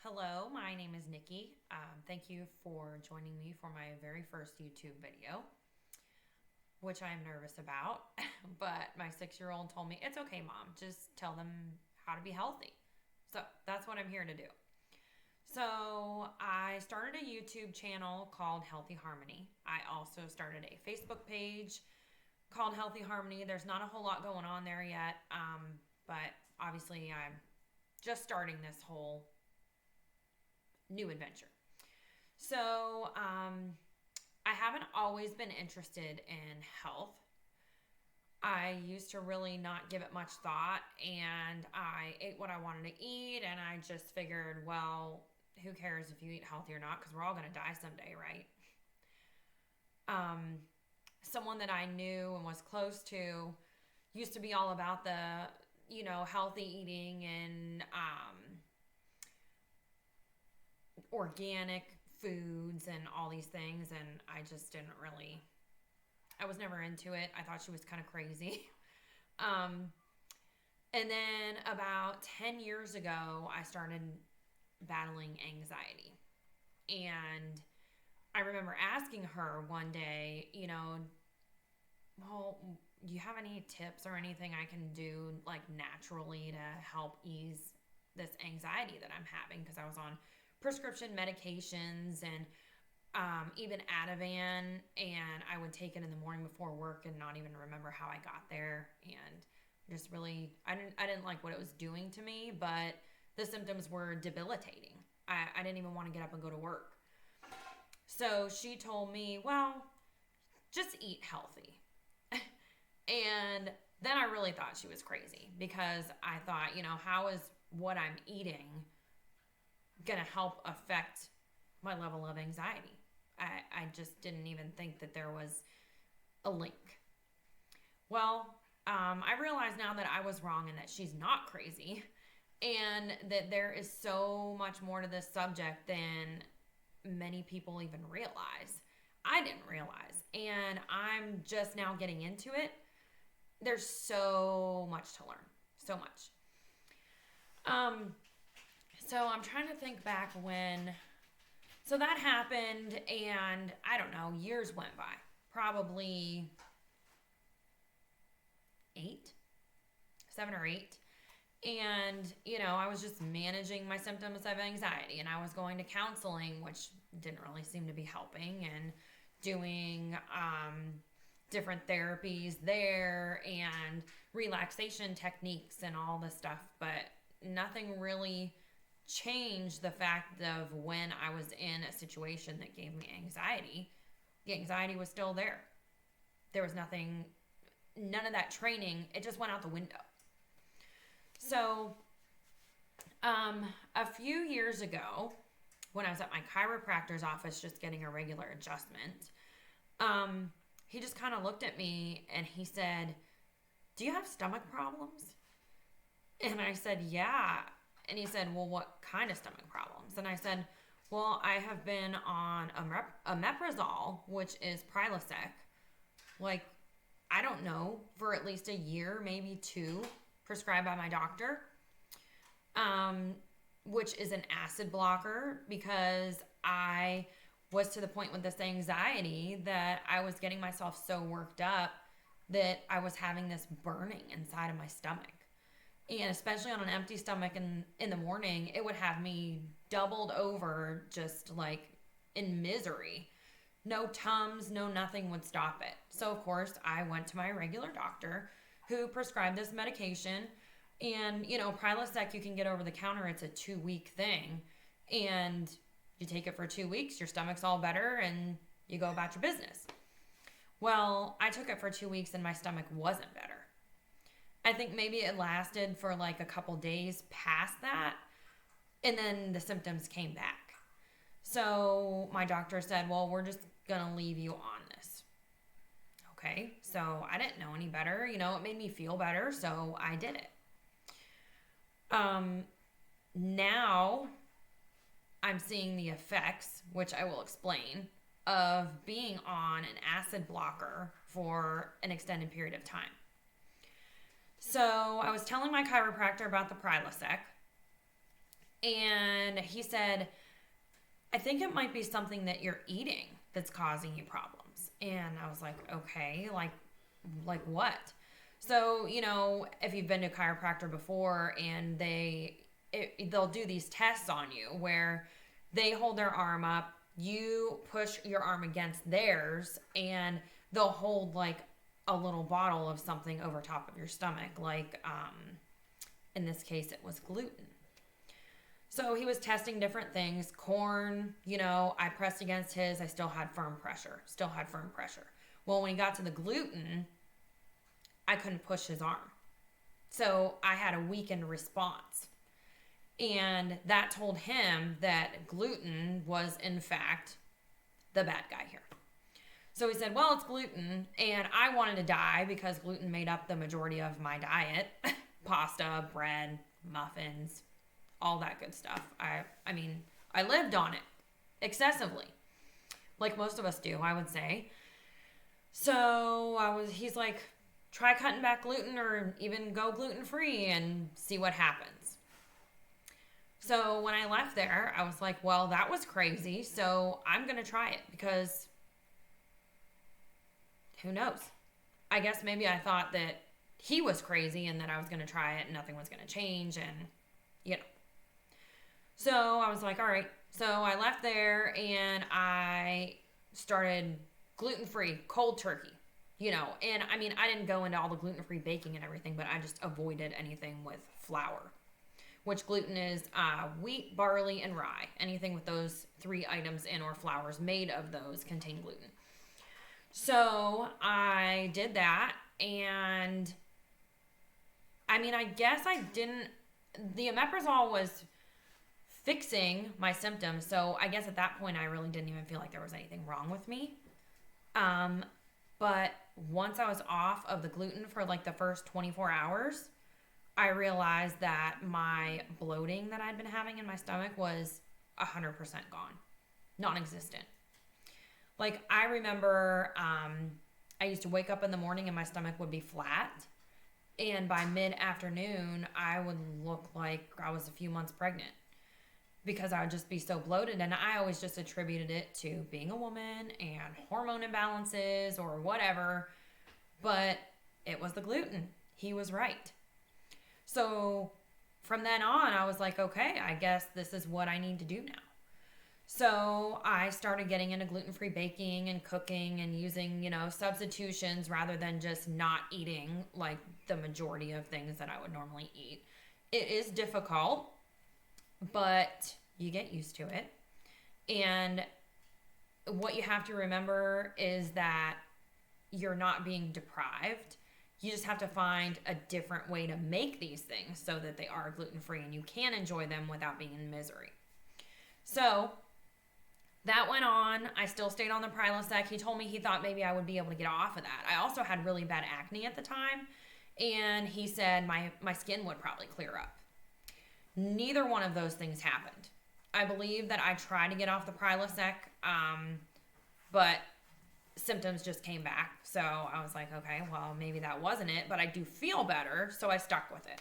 Hello, my name is Nikki. Thank you for joining me for my very first YouTube video, which I am nervous about. But my 6-year-old told me, it's okay, Mom, just tell them how to be healthy. So that's what I'm here to do. So I started a YouTube channel called Healthy Harmony. I also started a Facebook page called Healthy Harmony. There's not a whole lot going on there yet, but obviously I'm just starting this whole new adventure. So I haven't always been interested in health. I used to really not give it much thought, and I ate what I wanted to eat, and I just figured, well, who cares if you eat healthy or not, because we're all going to die someday, right? Someone that I knew and was close to used to be all about the, healthy eating and organic foods and all these things, and I just didn't really, I was never into it. I thought she was kind of crazy. And then about 10 years ago, I started battling anxiety. And I remember asking her one day, well, do you have any tips or anything I can do like naturally to help ease this anxiety that I'm having? Because I was on prescription medications and even Ativan, and I would take it in the morning before work and not even remember how I got there, and just really I didn't like what it was doing to me, but the symptoms were debilitating. I didn't even want to get up and go to work. So she told me, well, just eat healthy. And then I really thought she was crazy, because I thought, how is what I'm eating going to help affect my level of anxiety? I just didn't even think that there was a link. Well, I realize now that I was wrong and that she's not crazy, and that there is so much more to this subject than many people even realize. I didn't realize, and I'm just now getting into it. There's so much to learn, so much. So I'm trying to think back so that happened, and I don't know, years went by, probably 7 or 8. And, I was just managing my symptoms of anxiety, and I was going to counseling, which didn't really seem to be helping, and doing different therapies there and relaxation techniques and all this stuff, but nothing really changed the fact of when I was in a situation that gave me anxiety. The anxiety was still there. There was none of that training, it just went out the window. So, a few years ago, when I was at my chiropractor's office just getting a regular adjustment, he just kind of looked at me and he said, "Do you have stomach problems?" And I said, "Yeah." And he said, "Well, what kind of stomach problems?" And I said, "Well, I have been on omeprazole, which is Prilosec, I don't know, for at least a year, maybe 2, prescribed by my doctor, which is an acid blocker, because I was to the point with this anxiety that I was getting myself so worked up that I was having this burning inside of my stomach. And especially on an empty stomach in the morning, it would have me doubled over, just like in misery. No Tums, no nothing would stop it. So, of course, I went to my regular doctor who prescribed this medication. And, Prilosec you can get over the counter. It's a 2-week thing. And you take it for 2 weeks, your stomach's all better, and you go about your business. Well, I took it for 2 weeks and my stomach wasn't better. I think maybe it lasted for like a couple days past that, and then the symptoms came back. So my doctor said, well, we're just going to leave you on this. Okay, so I didn't know any better. It made me feel better, so I did it. Now I'm seeing the effects, which I will explain, of being on an acid blocker for an extended period of time. So I was telling my chiropractor about the Prilosec, And he said, I think it might be something that you're eating that's causing you problems. And I was like, okay, like what? So, if you've been to a chiropractor before and they'll do these tests on you where they hold their arm up, you push your arm against theirs, and they'll hold like a little bottle of something over top of your stomach. Like, in this case, it was gluten. So he was testing different things. Corn, I pressed against his. I still had firm pressure. Well, when he got to the gluten, I couldn't push his arm. So I had a weakened response. And that told him that gluten was, in fact, the bad guy here. So he said, well, it's gluten. And I wanted to die because gluten made up the majority of my diet. Pasta, bread, muffins, all that good stuff. I mean, I lived on it excessively. Like most of us do, I would say. So he's like, try cutting back gluten or even go gluten-free and see what happens. So when I left there, I was like, well, that was crazy. So I'm going to try it because who knows? I guess maybe I thought that he was crazy and that I was going to try it and nothing was going to change. And, So I was like, all right. So I left there and I started gluten-free, cold turkey, And I mean, I didn't go into all the gluten-free baking and everything, but I just avoided anything with flour, which gluten is wheat, barley, and rye. Anything with those 3 items in or flours made of those contain gluten. So I did that, and I mean, I guess the omeprazole was fixing my symptoms, so I guess at that point I really didn't even feel like there was anything wrong with me. But once I was off of the gluten for like the first 24 hours, I realized that my bloating that I'd been having in my stomach was 100% gone. Non-existent. Like, I remember I used to wake up in the morning and my stomach would be flat. And by mid-afternoon, I would look like I was a few months pregnant because I would just be so bloated. And I always just attributed it to being a woman and hormone imbalances or whatever. But it was the gluten. He was right. So from then on, I was like, okay, I guess this is what I need to do now. So I started getting into gluten-free baking and cooking and using, substitutions rather than just not eating like the majority of things that I would normally eat. It is difficult, but you get used to it. And what you have to remember is that you're not being deprived. You just have to find a different way to make these things so that they are gluten-free and you can enjoy them without being in misery. So that went on. I still stayed on the Prilosec. He told me he thought maybe I would be able to get off of that. I also had really bad acne at the time, and he said my skin would probably clear up. Neither one of those things happened. I believe that I tried to get off the Prilosec, but symptoms just came back. So I was like, okay, well, maybe that wasn't it, but I do feel better, so I stuck with it.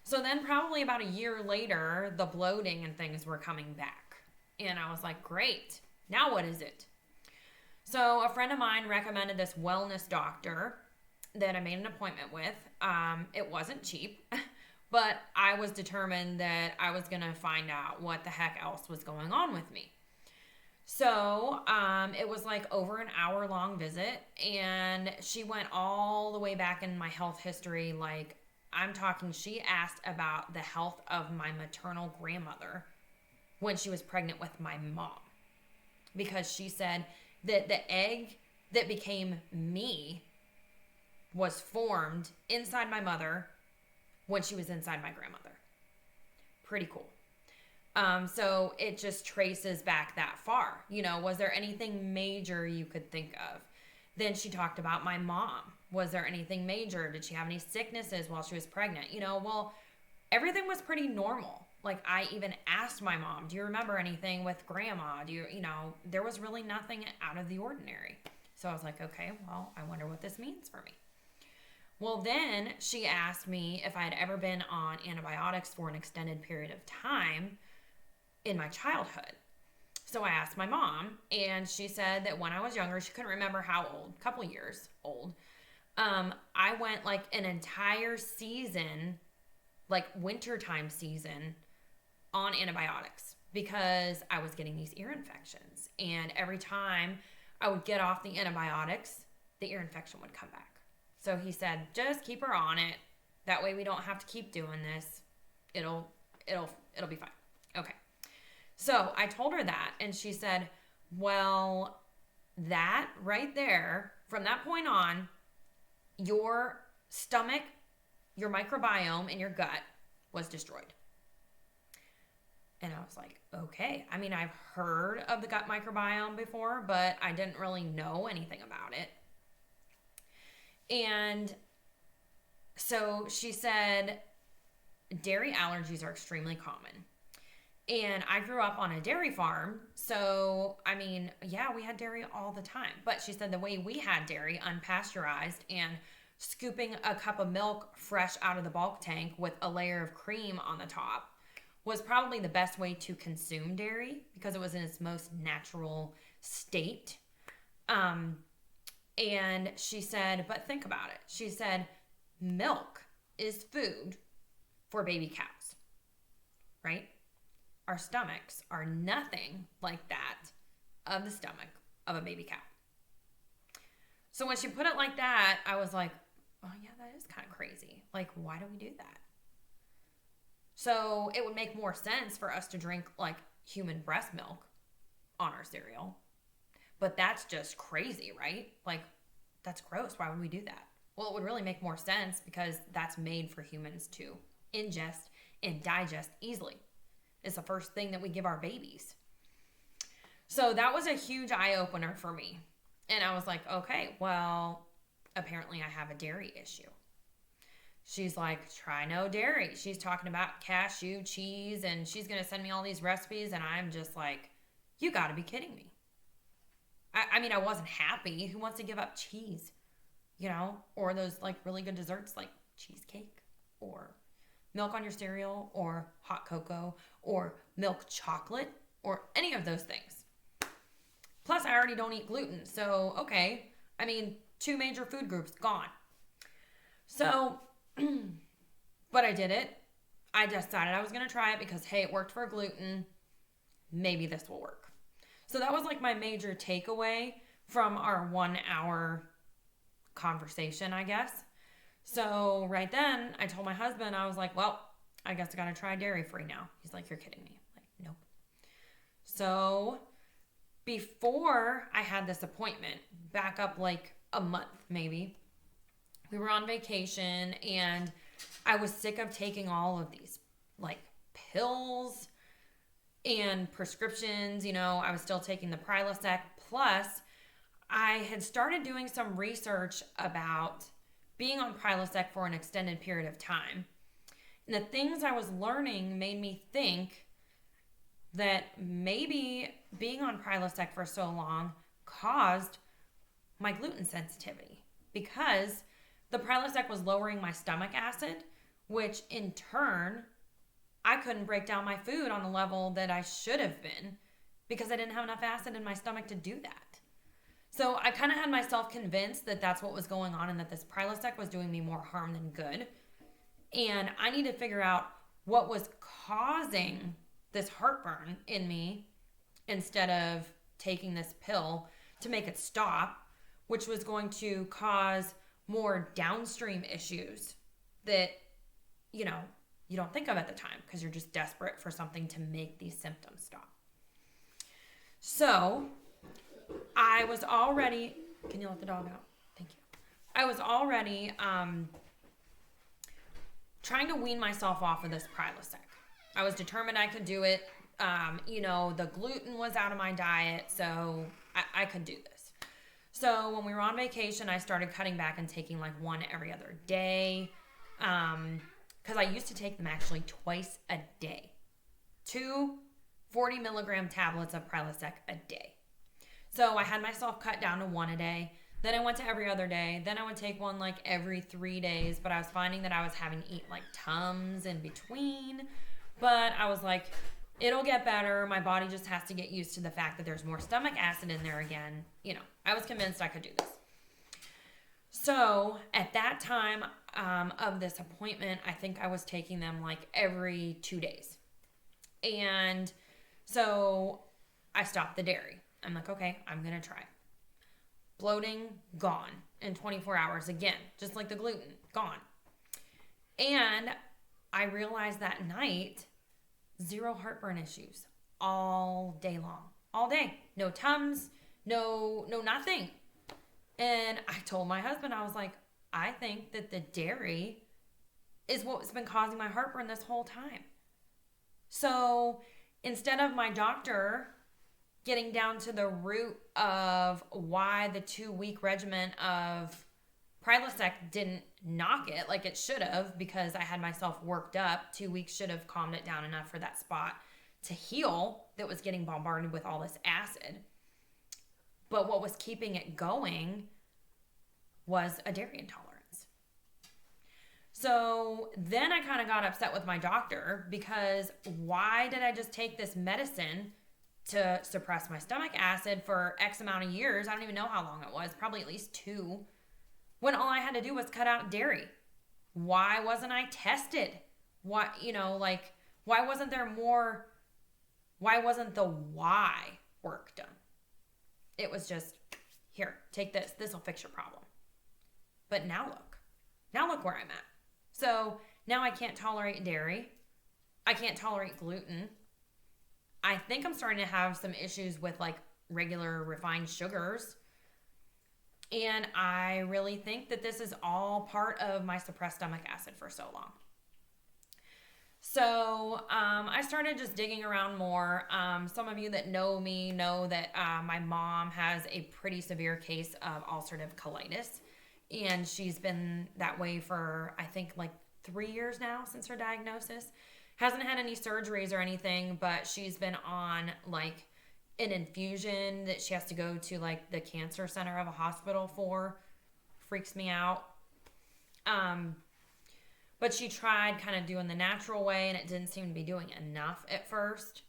So then probably about a year later, the bloating and things were coming back. And I was like, great, now what is it? So a friend of mine recommended this wellness doctor that I made an appointment with. It wasn't cheap, but I was determined that I was going to find out what the heck else was going on with me. So it was like over an hour-long visit, and she went all the way back in my health history. Like, I'm talking, she asked about the health of my maternal grandmother when she was pregnant with my mom, because she said that the egg that became me was formed inside my mother when she was inside my grandmother. Pretty cool. So it just traces back that far. Was there anything major you could think of? Then she talked about my mom. Was there anything major? Did she have any sicknesses while she was pregnant? Well, everything was pretty normal. Like, I even asked my mom, do you remember anything with grandma? There was really nothing out of the ordinary. So I was like, okay, well, I wonder what this means for me. Well, then she asked me if I had ever been on antibiotics for an extended period of time in my childhood. So I asked my mom, and she said that when I was younger, she couldn't remember how old, a couple years old. I went like an entire season, like wintertime season, on antibiotics because I was getting these ear infections. And every time I would get off the antibiotics, the ear infection would come back. So he said, just keep her on it. That way we don't have to keep doing this. It'll be fine. Okay. So I told her that, and she said, well, that right there, from that point on, your stomach, your microbiome in your gut was destroyed. And I was like, okay. I mean, I've heard of the gut microbiome before, but I didn't really know anything about it. And so she said, dairy allergies are extremely common. And I grew up on a dairy farm. So, I mean, yeah, we had dairy all the time. But she said the way we had dairy, unpasteurized, and scooping a cup of milk fresh out of the bulk tank with a layer of cream on the top was probably the best way to consume dairy because it was in its most natural state. And she said, but think about it. She said, milk is food for baby cows, right? Our stomachs are nothing like that of the stomach of a baby cow. So when she put it like that, I was like, oh yeah, that is kind of crazy. Like, why do we do that? So it would make more sense for us to drink like human breast milk on our cereal. But that's just crazy, right? Like, that's gross. Why would we do that? Well, it would really make more sense because that's made for humans to ingest and digest easily. It's the first thing that we give our babies. So that was a huge eye-opener for me. And I was like, okay, well, apparently I have a dairy issue. She's like, try no dairy. She's talking about cashew, cheese, and she's going to send me all these recipes. And I'm just like, you got to be kidding me. I mean, I wasn't happy. Who wants to give up cheese? You know, or those like really good desserts like cheesecake or milk on your cereal or hot cocoa or milk chocolate or any of those things. Plus, I already don't eat gluten. So, okay. I mean, 2 major food groups gone. So, but I did it. I decided I was going to try it because, hey, it worked for gluten. Maybe this will work. So that was like my major takeaway from our 1 hour conversation, I guess. So right then I told my husband, I was like, well, I guess I got to try dairy free now. He's like, you're kidding me. I'm like, nope. So before I had this appointment, back up like a month maybe, we were on vacation and I was sick of taking all of these like pills and prescriptions. You know, I was still taking the Prilosec. Plus, I had started doing some research about being on Prilosec for an extended period of time. And the things I was learning made me think that maybe being on Prilosec for so long caused my gluten sensitivity because the Prilosec was lowering my stomach acid, which in turn, I couldn't break down my food on the level that I should have been because I didn't have enough acid in my stomach to do that. So I kind of had myself convinced that that's what was going on and that this Prilosec was doing me more harm than good. And I need to figure out what was causing this heartburn in me instead of taking this pill to make it stop, which was going to cause more downstream issues that, you know, you don't think of at the time because you're just desperate for something to make these symptoms stop. So I was already, can you let the dog out? Thank you. I was already trying to wean myself off of this Prilosec. I was determined I could do it. You know, the gluten was out of my diet, so I could do this. So when we were on vacation, I started cutting back and taking like one every other day. Because I used to take them actually twice a day. 2 40-milligram tablets of Prilosec a day. So I had myself cut down to 1 a day. Then I went to every other day. Then I would take one like every 3 days. But I was finding that I was having to eat like Tums in between. But I was like, it'll get better. My body just has to get used to the fact that there's more stomach acid in there again. You know, I was convinced I could do this. So at that time of this appointment, I think I was taking them like every 2 days. And so I stopped the dairy. I'm like, okay, I'm going to try. Bloating, gone in 24 hours again, just like the gluten, gone. And I realized that night, 0 heartburn issues all day long. All day. No Tums, no nothing. And I told my husband, I was like, I think that the dairy is what's been causing my heartburn this whole time. So instead of my doctor getting down to the root of why the 2-week regimen of Prilosec didn't knock it like it should have, because I had myself worked up, 2 weeks should have calmed it down enough for that spot to heal that was getting bombarded with all this acid. But what was keeping it going was a dairy intolerance. So then I kind of got upset with my doctor, because why did I just take this medicine to suppress my stomach acid for X amount of years? I don't even know how long it was, probably at least 2, when all I had to do was cut out dairy. Why wasn't I tested? Why, why wasn't there more? Why wasn't the why work done? It was just, here, take this. This will fix your problem. But now look where I'm at. So now I can't tolerate dairy. I can't tolerate gluten. I think I'm starting to have some issues with like regular refined sugars. And I really think that this is all part of my suppressed stomach acid for so long. So I started just digging around more. Some of you that know me know that my mom has a pretty severe case of ulcerative colitis. And she's been that way for, I think, like 3 years now since her diagnosis. Hasn't had any surgeries or anything, but she's been on like an infusion that she has to go to like the cancer center of a hospital for. Freaks me out. But she tried kind of doing the natural way, and it didn't seem to be doing enough at first.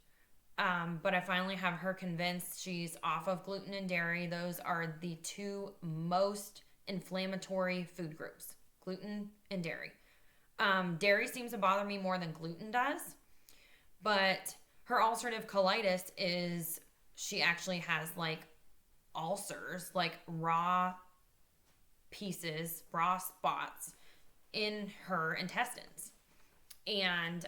But I finally have her convinced she's off of gluten and dairy. Those are the 2 most inflammatory food groups, gluten and dairy. Dairy seems to bother me more than gluten does, but her ulcerative colitis is, she actually has like ulcers, like raw pieces, raw spots in her intestines. And,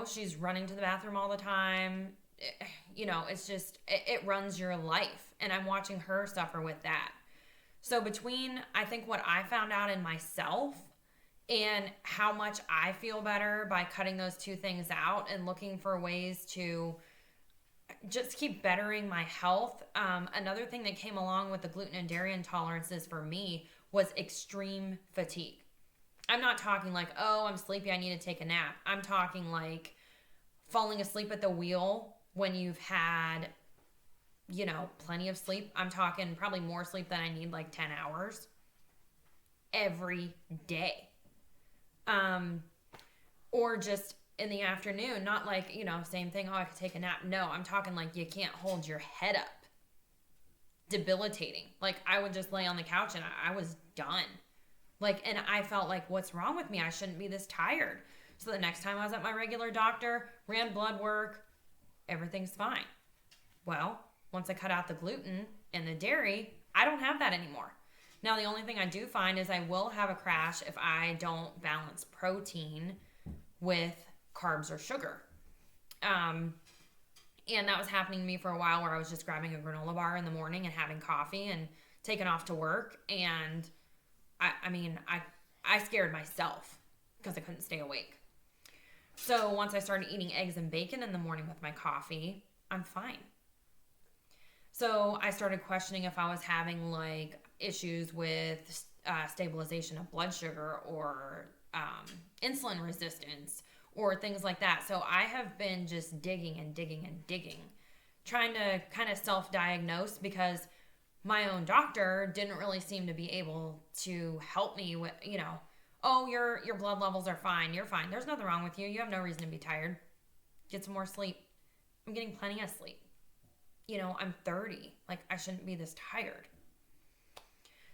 she's running to the bathroom all the time. It's just, it runs your life. And I'm watching her suffer with that. So between, I think, what I found out in myself and how much I feel better by cutting those 2 things out and looking for ways to just keep bettering my health. Another thing that came along with the gluten and dairy intolerances for me was extreme fatigue. I'm not talking like, oh, I'm sleepy, I need to take a nap. I'm talking like falling asleep at the wheel when you've had, plenty of sleep. I'm talking probably more sleep than I need, like 10 hours every day. Or just in the afternoon, not like, same thing, oh, I could take a nap. No, I'm talking like you can't hold your head up. Debilitating. Like I would just lay on the couch and I was done. And I felt like, what's wrong with me? I shouldn't be this tired. So the next time I was at my regular doctor, ran blood work, everything's fine. Well, once I cut out the gluten and the dairy, I don't have that anymore. Now, the only thing I do find is I will have a crash if I don't balance protein with carbs or sugar. And that was happening to me for a while, where I was just grabbing a granola bar in the morning and having coffee and taking off to work. And I scared myself because I couldn't stay awake. So once I started eating eggs and bacon in the morning with my coffee, I'm fine. So I started questioning if I was having like issues with stabilization of blood sugar or insulin resistance or things like that. So I have been just digging and digging and digging, trying to kind of self-diagnose, because my own doctor didn't really seem to be able to help me with, oh, your blood levels are fine. You're fine. There's nothing wrong with you. You have no reason to be tired. Get some more sleep. I'm getting plenty of sleep. I'm 30. Like, I shouldn't be this tired.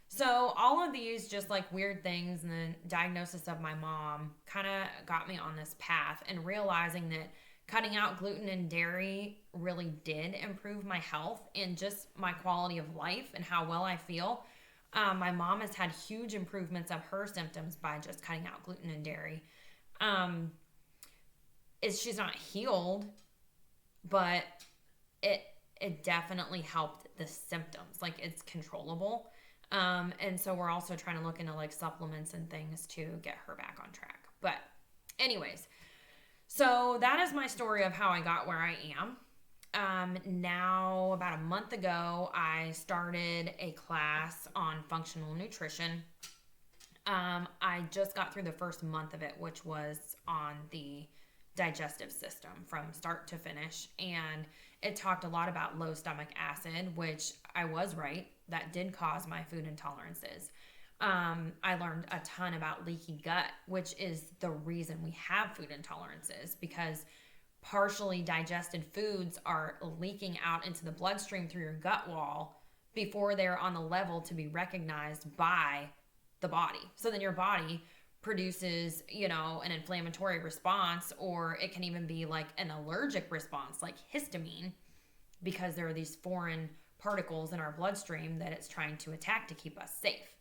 So all of these just like weird things and the diagnosis of my mom kind of got me on this path, and realizing that cutting out gluten and dairy really did improve my health and just my quality of life and how well I feel. My mom has had huge improvements of her symptoms by just cutting out gluten and dairy. She's not healed, but it definitely helped the symptoms. Like, it's controllable. And so we're also trying to look into like supplements and things to get her back on track. But anyways, so that is my story of how I got where I am. Now about a month ago, I started a class on functional nutrition. I just got through the first month of it, which was on the digestive system from start to finish. And it talked a lot about low stomach acid, which I was right. That did cause my food intolerances. I learned a ton about leaky gut, which is the reason we have food intolerances, because partially digested foods are leaking out into the bloodstream through your gut wall before they're on the level to be recognized by the body. So then your body produces, an inflammatory response, or it can even be like an allergic response, like histamine, because there are these foreign particles in our bloodstream that it's trying to attack to keep us safe.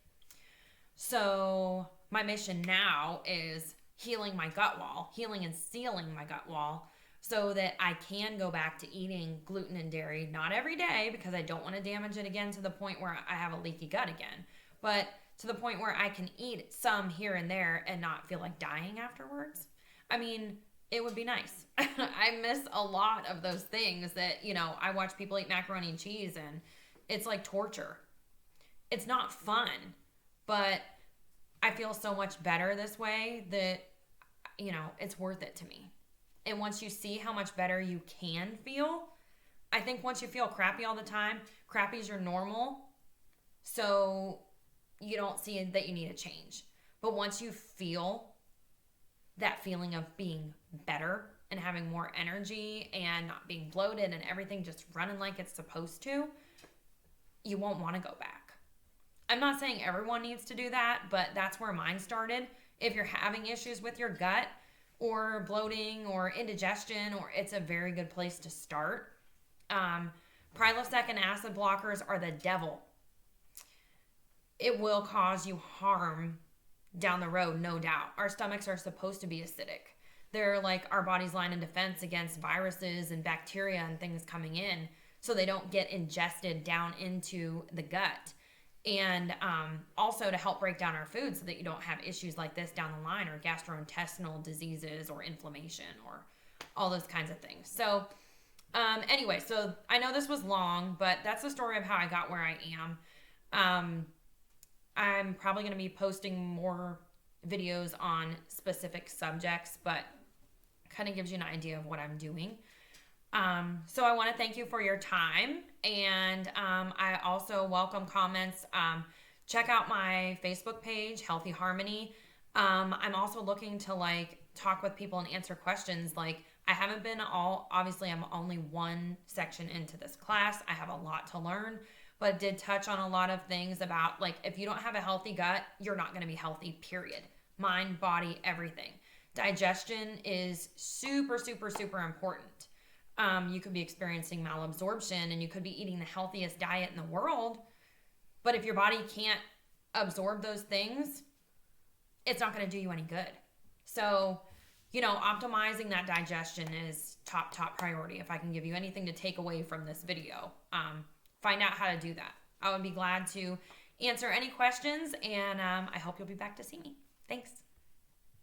So my mission now is healing my gut wall, healing and sealing my gut wall, so that I can go back to eating gluten and dairy, not every day, because I don't want to damage it again to the point where I have a leaky gut again, but to the point where I can eat some here and there and not feel like dying afterwards. I mean, it would be nice. I miss a lot of those things that, I watch people eat macaroni and cheese and it's like torture. It's not fun, but I feel so much better this way that, it's worth it to me. And once you see how much better you can feel, I think once you feel crappy all the time, crappy is your normal. So you don't see that you need a change. But once you feel that feeling of being better and having more energy and not being bloated and everything just running like it's supposed to, you won't want to go back. I'm not saying everyone needs to do that, but that's where mine started. If you're having issues with your gut or bloating or indigestion, or it's a very good place to start. Prilosec and acid blockers are the devil. It will cause you harm down the road, no doubt. Our stomachs are supposed to be acidic. They're like our body's line of defense against viruses and bacteria and things coming in, so they don't get ingested down into the gut. And also to help break down our food so that you don't have issues like this down the line, or gastrointestinal diseases or inflammation or all those kinds of things. So anyway, so I know this was long, but that's the story of how I got where I am. I'm probably going to be posting more videos on specific subjects, but kind of gives you an idea of what I'm doing. So I want to thank you for your time, and I also welcome comments. Check out my Facebook page, Healthy Harmony. I'm also looking to talk with people and answer questions. I haven't been obviously I'm only one section into this class. I have a lot to learn, but did touch on a lot of things about if you don't have a healthy gut, you're not going to be healthy, period. Mind, body, everything. Digestion is super, super, super important. You could be experiencing malabsorption and you could be eating the healthiest diet in the world, but if your body can't absorb those things, it's not going to do you any good. So, optimizing that digestion is top priority. If I can give you anything to take away from this video, find out how to do that. I would be glad to answer any questions, and I hope you'll be back to see me. Thanks.